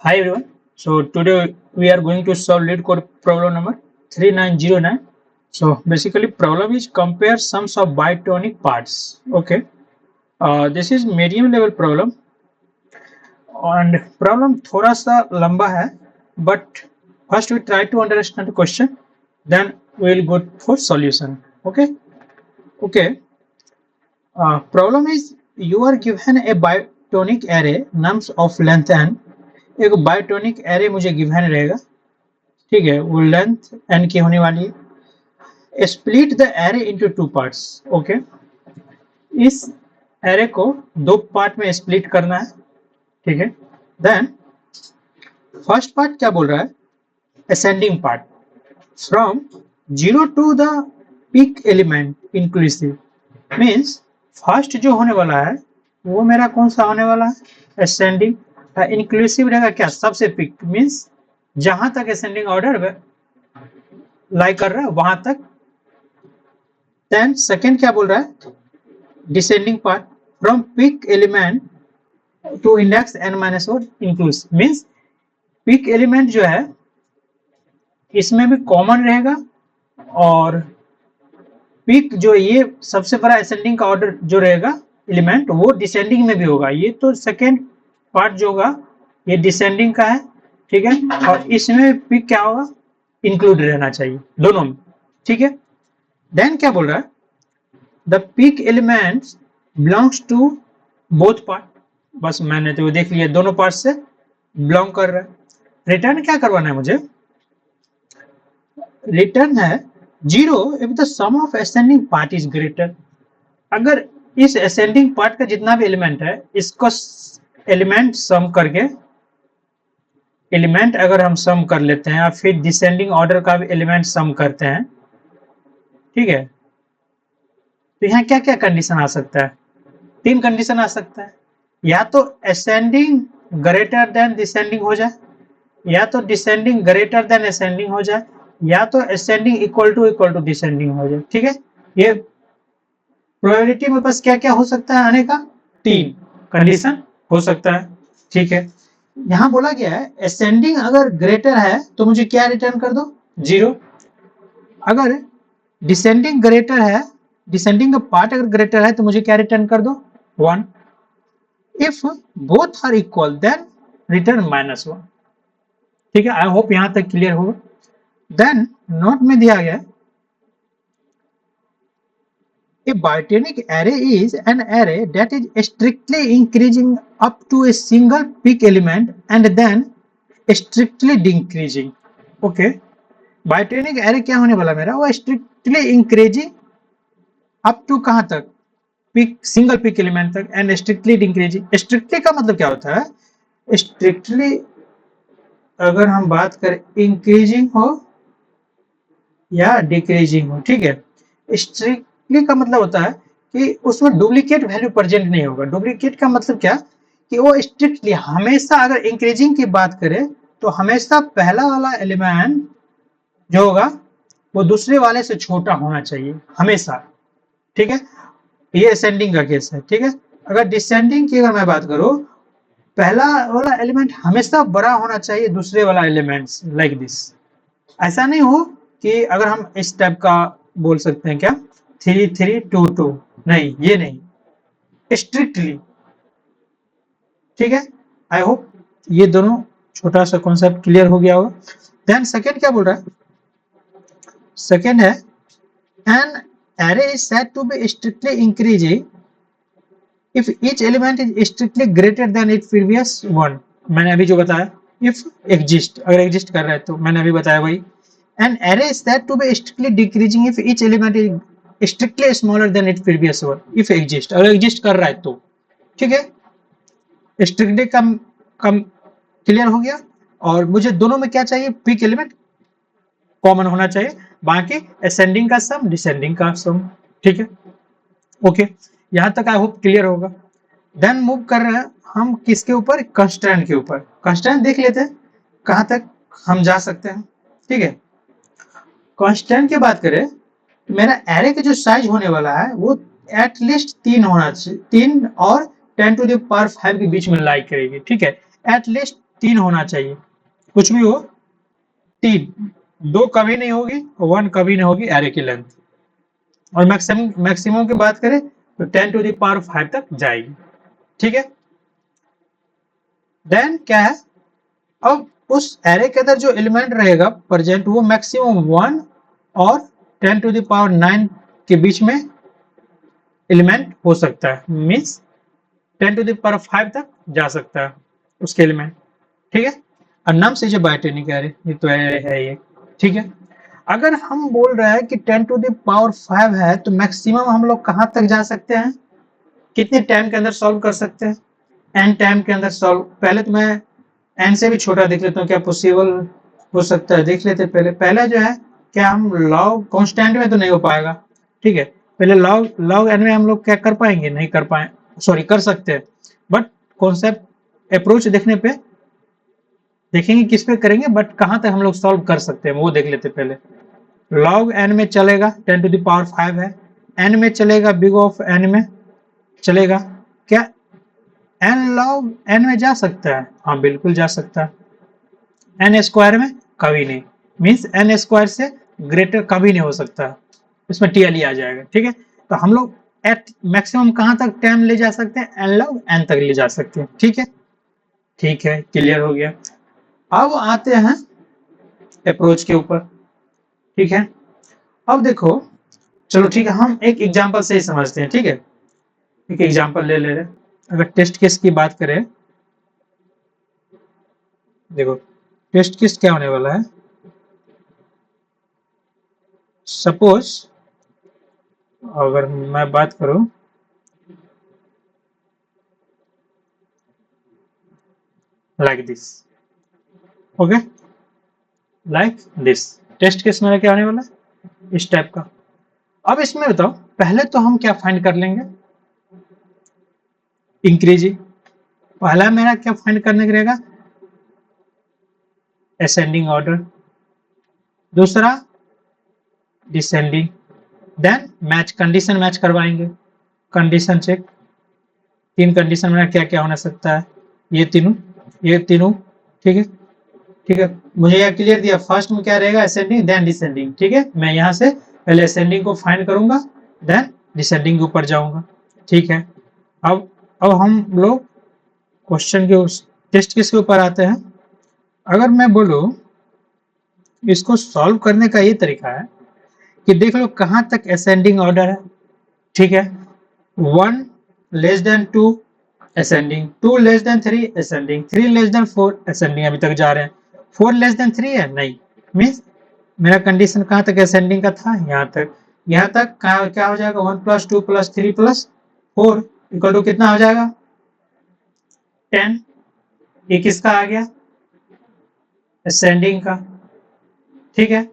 Hi everyone. So today we are going to solve lead code problem number 3909. So basically problem is compare sums of bitonic parts. Okay. This is medium level problem and problem थोड़ा सा लंबा है but first we try to understand the question then we will go for solution. Okay. Okay. Problem is you are given a bitonic array nums of length n. एक बायोटोनिक array मुझे given रहेगा, ठीक है, वो लेंथ n की होने वाली है। Split the array into two parts. Okay, इस एरे को दो पार्ट में स्प्लिट करना है, ठीक है। देन फर्स्ट पार्ट क्या बोल रहा है, ascending part from 0 to the peak element inclusive, means first जो होने वाला है वो मेरा कौन सा होने वाला है, असेंडिंग। इंक्लूसिव रहेगा क्या, सबसे पीक, मीन्स जहां तक असेंडिंग ऑर्डर लाई कर रहा है वहां तक। देन सेकंड क्या बोल रहा है, descending part from peak element to index n minus one inclusive, means peak element जो है इसमें भी कॉमन रहेगा और पीक जो ये सबसे बड़ा असेंडिंग का ऑर्डर जो रहेगा एलिमेंट वो डिसेंडिंग में भी होगा। ये तो सेकंड पार्ट जो होगा ये डिसेंडिंग का है, ठीक है, और इसमें पीक क्या होगा, इंक्लूड रहना चाहिए दोनों में, ठीक है। देन क्या बोल रहा है, the peak elements belongs to both part, बस मैंने तो देख लिया दोनों पार्ट से बिलोंग कर रहा है। रिटर्न क्या करवाना है मुझे, रिटर्न है 0 if the sum of ascending part is greater. अगर इस असेंडिंग पार्ट का जितना भी एलिमेंट है इसको एलिमेंट सम करके, एलिमेंट अगर हम सम कर लेते हैं या फिर डिसेंडिंग ऑर्डर का भी एलिमेंट सम करते हैं, ठीक है, तो यहाँ क्या क्या कंडीशन आ सकता है, तीन कंडीशन आ सकता है। या तो असेंडिंग ग्रेटर देन डिसेंडिंग हो जाए, या तो डिसेंडिंग ग्रेटर देन असेंडिंग हो जाए, या तो असेंडिंग इक्वल टू डिसेंडिंग हो जाए, ठीक है। ये प्रोबेबिलिटी में बस क्या क्या हो सकता है आने का, तीन कंडीशन हो सकता है, ठीक है। यहां बोला गया है असेंडिंग अगर ग्रेटर है तो मुझे क्या रिटर्न कर दो, 0। अगर डिसेंडिंग ग्रेटर है, डिसेंडिंग का पार्ट अगर ग्रेटर है तो मुझे क्या रिटर्न कर दो, 1। If both are equal then return -1, ठीक है। आई होप यहां तक क्लियर होगा। देन नोट में दिया गया, a bitonic array is an array that is strictly increasing up to a single peak element and then strictly decreasing। okay, bitonic array क्या होने वाला मेरा, वो strictly increasing up to कहां तक, पीक, सिंगल पीक एलिमेंट तक, and strictly decreasing. Strictly का मतलब क्या होता है, स्ट्रिक्टली अगर हम बात करें इंक्रीजिंग हो या डिक्रीजिंग हो, ठीक है। स्ट्रिक्टली का मतलब होता है कि उसमें डुप्लीकेट वैल्यू प्रेजेंट नहीं होगा। डुप्लीकेट का मतलब क्या, कि वो स्ट्रिक्टली हमेशा, अगर इंक्रीजिंग की बात करें तो हमेशा पहला वाला एलिमेंट जो होगा वो दूसरे वाले से छोटा होना चाहिए हमेशा, ठीक है। ये असेंडिंग का केस है, ठीक है। अगर डिसेंडिंग की अगर मैं बात करूं, पहला वाला एलिमेंट हमेशा बड़ा होना चाहिए दूसरे वाला एलिमेंट्स, लाइक दिस। ऐसा नहीं हो कि अगर हम इस टाइप का बोल सकते हैं क्या, 3 3 2 2, नहीं, ये नहीं, स्ट्रिक्टली, ठीक है। आई होप ये दोनों छोटा सा कॉन्सेप्ट क्लियर हो गया होगा। देन सेकंड क्या बोल रहा है, सेकंड है N array is said to be strictly increasing if each element is strictly greater than its previous one। मैंने अभी जो बताया, if exist, अगर exist कर रहा है तो मैंने अभी बताया वही। an array is said to be strictly decreasing if each element is strictly smaller than its previous one if exist, अगर exist कर रहा है तो, ठीक है। स्ट्रिक्टली कम क्लियर हो गया। और मुझे दोनों में क्या चाहिए, पीक एलिमेंट कॉमन होना चाहिए, बाकी असेंडिंग का सम, डिसेंडिंग का सम, ठीक है। ओके, यहां तक आई होप क्लियर होगा। देन मूव कर रहे हैं हम किसके ऊपर, कंस्ट्रेंट के ऊपर। कंस्ट्रेंट देख लेते हैं कहां तक हम जा सकते हैं, ठीक है। कंस्ट्रेंट की बात करें, मेरा एरे का जो साइज होने वाला है वो एटलीस्ट 3 होना चाहिए, 3 और 10 टू द पावर 5 के बीच में लाई करेगी, ठीक है। एटलीस्ट 3 होना चाहिए, कुछ भी हो 3, 2 कभी नहीं होगी, 1 कभी नहीं होगी एरे की लेंथ। और मैक्सिमम की बात करें तो 10 टू द पावर 5 तक जाएगी। ठीक है, देन क्या है, अब उस एरे के अंदर जो एलिमेंट रहेगा प्रेजेंट वो मैक्सिमम 1 और 10 टू द पावर 9 के बीच में एलिमेंट हो सकता है, मीन्स 10 टू द पावर 5 तक जा सकता है उसके एलिमेंट। ठीक है, और नाम से जो बायोटेनिक एरे ये तो है ये। ठीक है, अगर हम बोल रहे हैं कि 10 टू द पावर 5 है तो मैक्सिमम हम लोग कहाँ तक जा सकते हैं, कितने टाइम के अंदर सॉल्व कर सकते हैं, एन टाइम के अंदर सॉल्व। पहले तो मैं एन से भी छोटा देख लेता हूँ, क्या पॉसिबल हो सकता है देख लेते पहले। पहले जो है क्या हम लॉग कांस्टेंट में तो नहीं हो पाएगा, ठीक है, पहले लॉग लॉग एन में हम लोग क्या कर पाएंगे, नहीं कर पाए, सॉरी कर सकते हैं, बट कॉन्सेप्ट अप्रोच देखने पे देखेंगे किस पे करेंगे, बट कहाँ तक हम लोग सॉल्व कर सकते हैं वो देख लेते पहले। लॉग एन में चलेगा, 10 टू द पावर 5 है, एन में चलेगा, बिग ऑफ एन में चलेगा, क्या एन लॉग एन में जा सकता है, हाँ बिल्कुल जा सकता है, एन स्क्वायर में कभी नहीं, मीन्स एन स्क्वायर से ग्रेटर कभी नहीं हो सकता, इसमें टीएलई आ जाएगा। ठीक है, तो हम लोग एट मैक्सिमम कहाँ तक टाइम ले जा सकते हैं, एन लॉग एन तक ले जा सकते हैं। ठीक है, ठीक है, क्लियर हो गया। अब आते हैं अप्रोच के ऊपर। ठीक है, अब देखो, चलो ठीक है, हम एक एग्जांपल से ही समझते हैं। ठीक है, एक एग्जांपल ले ले रहे, अगर टेस्ट केस की बात करें, देखो टेस्ट केस क्या होने वाला है, सपोज अगर मैं बात करूं like this, okay, like this, test case मेरा क्या होने वाला है, इस टाइप का। अब इसमें बताओ, पहले तो हम क्या फाइंड कर लेंगे, इंक्रीजिंग, पहला मेरा क्या फाइंड करने का रहेगा, असेंडिंग ऑर्डर, दूसरा descending, then match, condition match करवाएंगे, कंडीशन चेक, 3 कंडीशन में क्या क्या होना सकता है, ये तीनों, ये तीनों। ठीक है, ठीक है, मुझे यह क्लियर दिया, फर्स्ट में क्या रहेगा, असेंडिंग देन डिसेंडिंग। ठीक है, मैं यहाँ से पहले असेंडिंग को फाइंड करूंगा, देन डिसेंडिंग के ऊपर जाऊंगा। ठीक है, अब हम लोग क्वेश्चन के उस टेस्ट किसके ऊपर आते हैं। अगर मैं बोलूं इसको सॉल्व करने का ये तरीका है कि देख लो कहाँ तक असेंडिंग ऑर्डर है। ठीक है, 1 less than 2 ascending, 2 less than 3 ascending, 3 less than 4 ascending, अभी तक जा रहे हैं। 4 लेस देन 3 है, नहीं, मीन्स मेरा कंडीशन कहाँ तक असेंडिंग का था, यहाँ तक, यहाँ तक क्या हो जाएगा, 1 plus 2 plus 3 plus 4 equal to कितना हो जाएगा, 10। ये किसका आ गया, असेंडिंग का। ठीक है,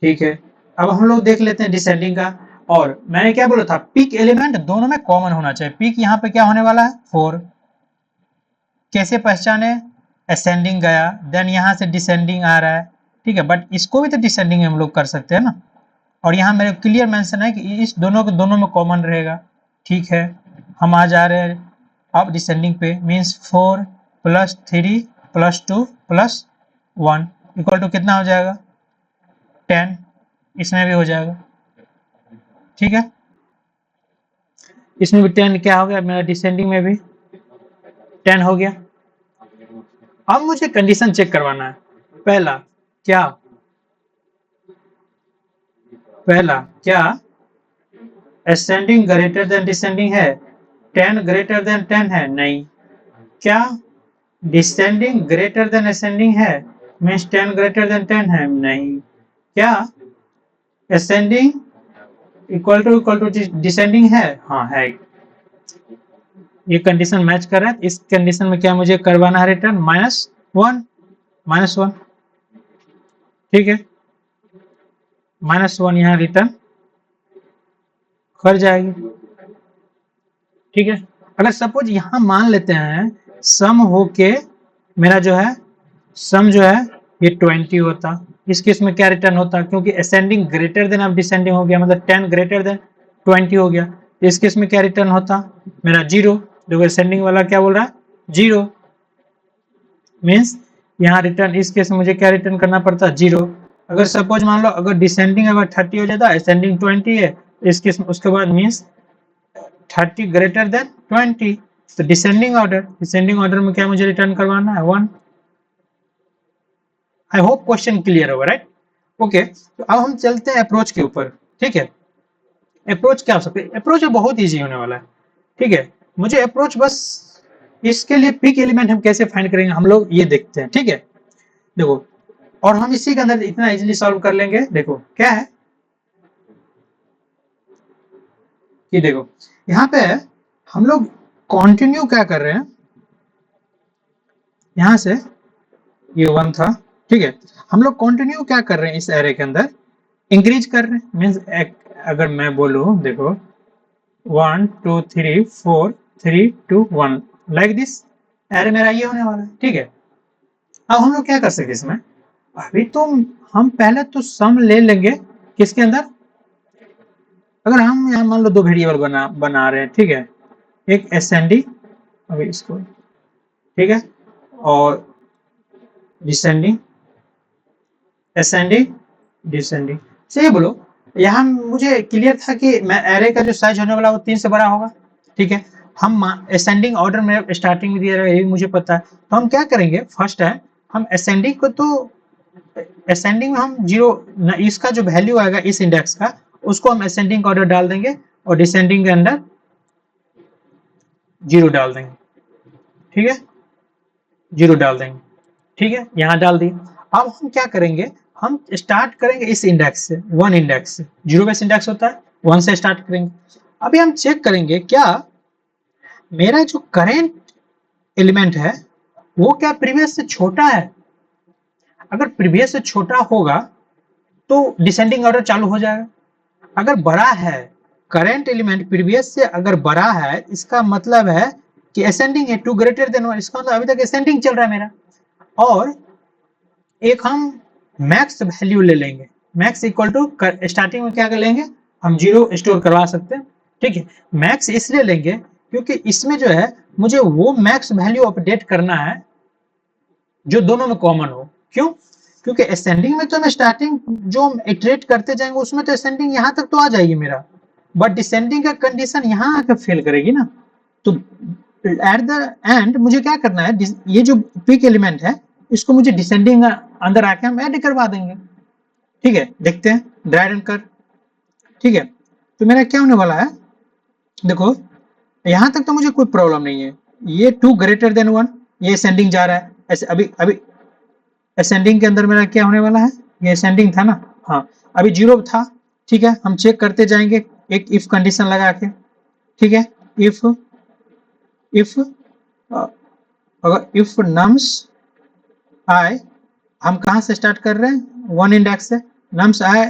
ठीक है, अब हम लोग देख लेते हैं डिसेंडिंग का। और मैंने क्या बोला था, पीक एलिमेंट दोनों में कॉमन होना चाहिए, पीक यहाँ पे क्या होने वाला है 4, कैसे पहचाने, असेंडिंग गया, देन यहाँ से डिसेंडिंग आ रहा है। ठीक है, बट इसको भी तो डिसेंडिंग में हम लोग कर सकते हैं ना, और यहाँ मेरे क्लियर मेंशन है कि इस दोनों में कॉमन रहेगा। ठीक है, हम आ जा रहे हैं अब डिसेंडिंग पे, means 4 plus 3 plus 2 plus 1 equal to कितना हो जाएगा, 10, इसमें भी हो जाएगा। ठीक है, इसमें भी 10 क्या हो गया, मेरा डिसेंडिंग में भी 10 हो गया। अब मुझे कंडीशन चेक करवाना है, पहला क्या असेंडिंग ग्रेटर देन डिसेंडिंग है, 10 ग्रेटर देन 10 है, नहीं, क्या डिसेंडिंग ग्रेटर देन असेंडिंग है, मीन्स 10 ग्रेटर देन 10 है, नहीं, क्या असेंडिंग इक्वल टू डिसेंडिंग है, हाँ है। ये कंडीशन मैच कर रहा है, इस कंडीशन में क्या मुझे करवाना है, रिटर्न -1। ठीक है, -1 यहाँ रिटर्न कर जाएगी। ठीक है, अगर सपोज यहाँ मान लेते हैं सम होके मेरा जो है सम जो है ये 20 होता, इस केस में क्या रिटर्न होता, क्योंकि असेंडिंग ग्रेटर देन अब डिसेंडिंग हो गया, मतलब 10 ग्रेटर देन 20 हो गया, इस केस में क्या रिटर्न होता मेरा 0, देखो असेंडिंग वाला क्या बोल रहा है 0, मीन्स यहाँ रिटर्न, इस केस में मुझे क्या रिटर्न करना पड़ता है, 0। अगर सपोज मान लो अगर डिसेंडिंग अगर 30 हो जाता है, असेंडिंग 20 है, इस केस में उसके बाद मीन्स 30 ग्रेटर देन 20, तो डिसेंडिंग ऑर्डर में क्या मुझे रिटर्न करवाना है, 1। आई होप क्वेश्चन क्लियर होगा, राइट। ओके, तो अब हम चलते हैं अप्रोच के ऊपर। ठीक है, अप्रोच क्या हो सकता है, अप्रोच बहुत ईजी होने वाला है। ठीक है, मुझे अप्रोच बस इसके लिए पिक एलिमेंट हम कैसे फाइंड करेंगे हम लोग ये देखते हैं। ठीक है, देखो, और हम इसी के अंदर इतना इजीली सॉल्व कर लेंगे। देखो क्या है कि देखो यहाँ पे हम लोग कंटिन्यू क्या कर रहे हैं, यहां से ये 1 था। ठीक है, हम लोग कंटिन्यू क्या कर रहे हैं, इस एरे के अंदर इंक्रीज कर रहे हैं। मीन्स अगर मैं बोलूं, देखो 1 2 3 4 3 2 1 लाइक दिस, एरे मेरा ये होने वाला है। ठीक है, अब हम लोग क्या कर सकते इसमें, अभी तो हम पहले तो सम ले लेंगे किसके अंदर, अगर हम यहाँ मान लो दो वेरिएबल बना रहे हैं। ठीक है, एक असेंडिंग, अभी इसको, ठीक है, और डिसेंडिंग, असेंडिंग, डिसेंडिंग। सही बोलो, यहाँ मुझे क्लियर था कि मैं एरे का जो साइज होने वाला वो 3 से बड़ा होगा। ठीक है, हम असेंडिंग ऑर्डर में स्टार्टिंग में दिया रहा है, ये मुझे पता है। तो हम क्या करेंगे, फर्स्ट है हम असेंडिंग को, तो असेंडिंग में हम 0, इसका जो वैल्यू आएगा इस इंडेक्स का, उसको हम असेंडिंग ऑर्डर डाल देंगे, और डिसेंडिंग के अंदर 0 डाल देंगे। ठीक है, 0 डाल देंगे। ठीक है, यहाँ डाल दिए। अब हम क्या करेंगे, हम स्टार्ट करेंगे इस इंडेक्स से, 1 इंडेक्स से, 0 बेस इंडेक्स होता है, 1 से स्टार्ट करेंगे। अभी हम चेक करेंगे क्या मेरा जो करेंट एलिमेंट है वो क्या प्रीवियस से छोटा है। अगर प्रीवियस से छोटा होगा तो डिसेंडिंग ऑर्डर चालू हो जाएगा। अगर बड़ा है, करेंट एलिमेंट प्रीवियस से अगर बड़ा है, इसका मतलब है कि असेंडिंग है, 2 ग्रेटर देन 1, इसका मतलब अभी तक असेंडिंग चल रहा है मेरा। और एक हम मैक्स वैल्यू ले लेंगे, मैक्स इक्वल टू, स्टार्टिंग में क्या कर लेंगे हम, 0 स्टोर करवा सकते हैं। ठीक है, मैक्स इसलिए लेंगे क्योंकि इसमें जो है मुझे वो मैक्स वैल्यू अपडेट करना है जो दोनों में कॉमन हो। क्यों, क्योंकि असेंडिंग में तो मैं स्टार्टिंग जो इटरेट करते जाएंगे उसमें तो असेंडिंग यहाँ तक तो आ जाएगी मेरा, बट डिसेंडिंग का कंडीशन यहाँ आकर फेल करेगी ना। तो एट द एंड मुझे क्या करना है, ये जो पिक एलिमेंट है इसको मुझे डिसेंडिंग अंदर आके हम ऐड करवा देंगे। ठीक है, देखते हैं, ड्राइव एंड कर। ठीक है, तो मेरा क्या होने वाला है, देखो यहां तक तो मुझे कोई प्रॉब्लम नहीं है। ये 2 ग्रेटर देन 1, ये असेंडिंग जा रहा है ऐसे। अभी अभी असेंडिंग के अंदर मेरा क्या होने वाला है, ये असेंडिंग था ना, हाँ, अभी 0 था। ठीक है, हम चेक करते जाएंगे एक इफ कंडीशन लगा के। ठीक है, इफ अगर इफ नम्स आई, हम कहां से स्टार्ट कर रहे हैं, 1 इंडेक्स से, नम्स आई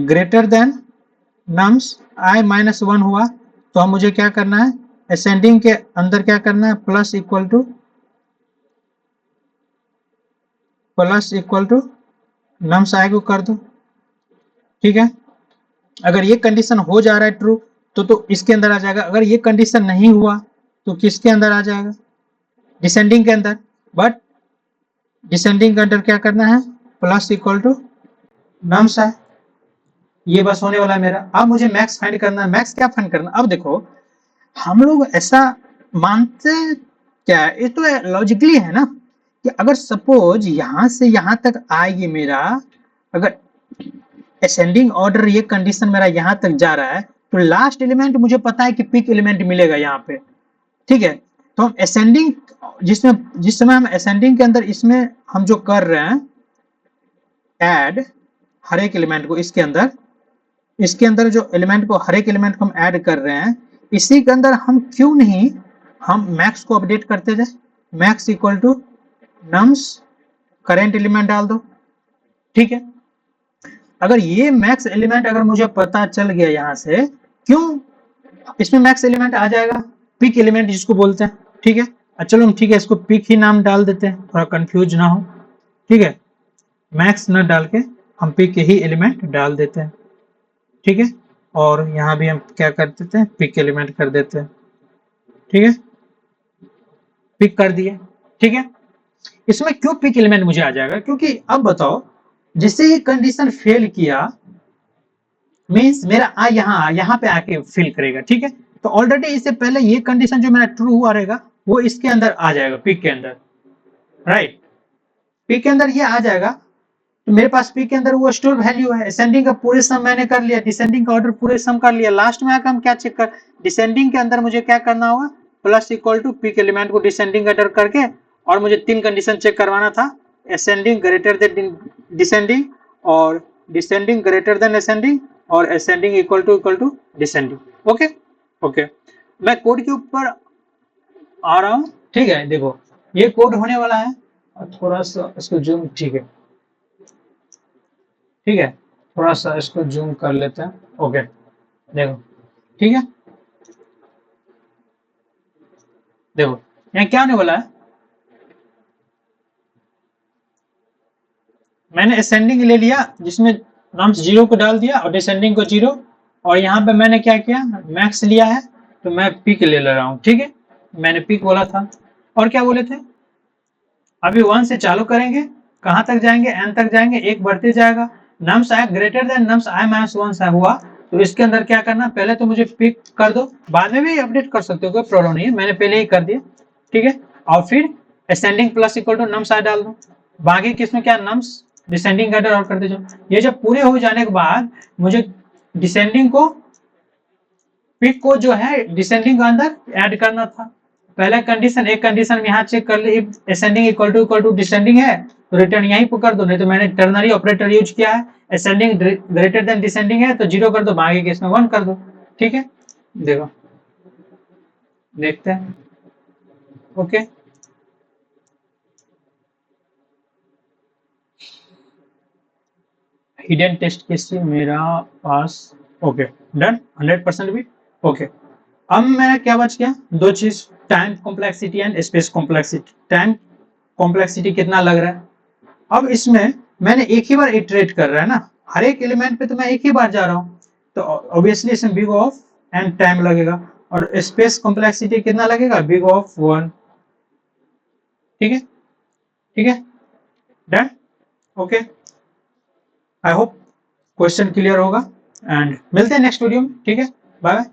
ग्रेटर देन नम्स आई माइनस 1 हुआ, तो हम मुझे क्या करना है, असेंडिंग के अंदर क्या करना है, प्लस इक्वल टू नम्स आई को कर दो। ठीक है, अगर ये कंडीशन हो जा रहा है ट्रू तो इसके अंदर आ जाएगा, अगर ये कंडीशन नहीं हुआ तो किसके अंदर आ जाएगा, डिसेंडिंग के अंदर। बट डिसेंडिंग के अंदर क्या करना है, प्लस इक्वल टू नम्स आई, ये बस होने वाला है मेरा। अब मुझे मैक्स फाइंड करना है। मैक्स क्या फाइंड करना, अब देखो हम लोग ऐसा मानते क्या है, ये तो लॉजिकली है ना, कि अगर सपोज यहां से यहां तक आएगी मेरा, अगर असेंडिंग ऑर्डर ये कंडीशन मेरा यहां तक जा रहा है, तो लास्ट एलिमेंट मुझे पता है कि पिक एलिमेंट मिलेगा यहाँ पे। ठीक है, तो हम असेंडिंग, जिस समय हम असेंडिंग के अंदर इसमें हम जो कर रहे हैं ऐड हर एक एलिमेंट को, इसके अंदर जो एलिमेंट को, हर एक एलिमेंट को हम ऐड कर रहे हैं, इसी के अंदर हम क्यों नहीं हम मैक्स को अपडेट करते जाए, max equal to nums current element डाल दो। ठीक है, अगर ये मैक्स एलिमेंट अगर मुझे पता चल गया यहाँ से, क्यों इसमें मैक्स एलिमेंट आ जाएगा, पिक एलिमेंट जिसको बोलते हैं। ठीक है, चलो ठीक है, इसको पिक ही नाम डाल देते हैं, थोड़ा कंफ्यूज ना हो। ठीक है, मैक्स न डाल के हम पिक ही एलिमेंट डाल देते हैं। ठीक है, और यहाँ भी हम क्या कर देते हैं, पिक एलिमेंट कर देते हैं। ठीक है, पिक कर दिए। ठीक है, इसमें क्यों पिक एलिमेंट मुझे आ जाएगा, क्योंकि अब बताओ जिससे ये कंडीशन फेल किया मीन्स मेरा आई यहाँ पे आके फिल करेगा, ठीक है। तो ऑलरेडी इससे पहले ये कंडीशन जो मेरा ट्रू हुआ रहेगा वो इसके अंदर आ जाएगा, पिक के अंदर, राइट। पिक के अंदर ये आ जाएगा, तो मेरे पास पिक के अंदर वो स्टोर वैल्यू है। असेंडिंग का पूरे सम मैंने कर लिया, डिसेंडिंग का ऑर्डर पूरे सम कर लिया, लास्ट में आकर हम क्या चेक कर, डिसेंडिंग के अंदर मुझे क्या करना होगा, plus equal to peak element को डिसेंडिंग ऑर्डर करके, और मुझे 3 कंडीशन चेक करवाना था, असेंडिंग ग्रेटर देन डिसेंडिंग, और डिसेंडिंग ग्रेटर देन असेंडिंग, और ascending equal to descending. Okay okay, मैं कोड के ऊपर आ रहा हूँ, ठीक है। देखो ये कोड होने वाला है, थोड़ा सा इसको जूम, ठीक है ठीक है, थोड़ा सा इसको जूम कर लेते हैं। ओके देखो, ठीक है, देखो यहाँ क्या होने वाला है, मैंने असेंडिंग ले लिया जिसमें नम्स 0 को डाल दिया और डिसेंडिंग को 0, और यहाँ पे मैंने क्या किया, मैक्स लिया है, तो मैं पिक ले रहा हूँ, ठीक है। मैंने पिक बोला था, और क्या बोले थे, अभी 1 से चालू करेंगे, कहाँ तक जाएंगे, n तक जाएंगे, एक बढ़ते जाएगा, नम्स आई ग्रेटर देन नम्स आई माइनस 1 हुआ, तो इसके अंदर क्या करना, पहले तो मुझे पिक कर दो, बाद में भी अपडेट कर सकते हो, कोई प्रॉब्लम नहीं है, मैंने पहले ही कर दिया, ठीक है। और फिर ascending plus equal to nums I डाल दो, बाकी किसमें क्या नम्स डिसेंडिंग का और करते जाओ। ये जब पूरे हो जाने के बाद मुझे डिसेंडिंग को, पिक को जो है डिसेंडिंग के अंदर ऐड करना था। पहला कंडीशन, एक कंडीशन में यहाँ चेक कर ली, if ascending equal to descending है तो रिटर्न यहीं पर कर दो, नहीं तो मैंने टर्नरी ऑपरेटर यूज किया है, असेंडिंग ग्रेटर देन डिसेंडिंग है तो 0 कर दो, बाकी केस में 1 कर दो, ठीक है। देखो देखते हैं, ओके हिडन टेस्ट केस मेरा पास, ओके डन 100% भी, ओके। अब मैं क्या बच गया, दो चीज, time complexity and space complexity. Time complexity कितना लग रहा है, अब इसमें मैंने एक ही बार इटरेट कर रहा है ना, हर एक एलिमेंट पे तो मैं एक ही बार जा रहा हूँ, तो ऑब्वियसली इसमें बिग ऑफ एंड टाइम लगेगा, और स्पेस कॉम्प्लेक्सिटी कितना लगेगा, बिग ऑफ 1, ठीक है ठीक है, done, okay. I hope question clear होगा, एंड मिलते हैं नेक्स्ट वीडियो में, ठीक है, बाय बाय।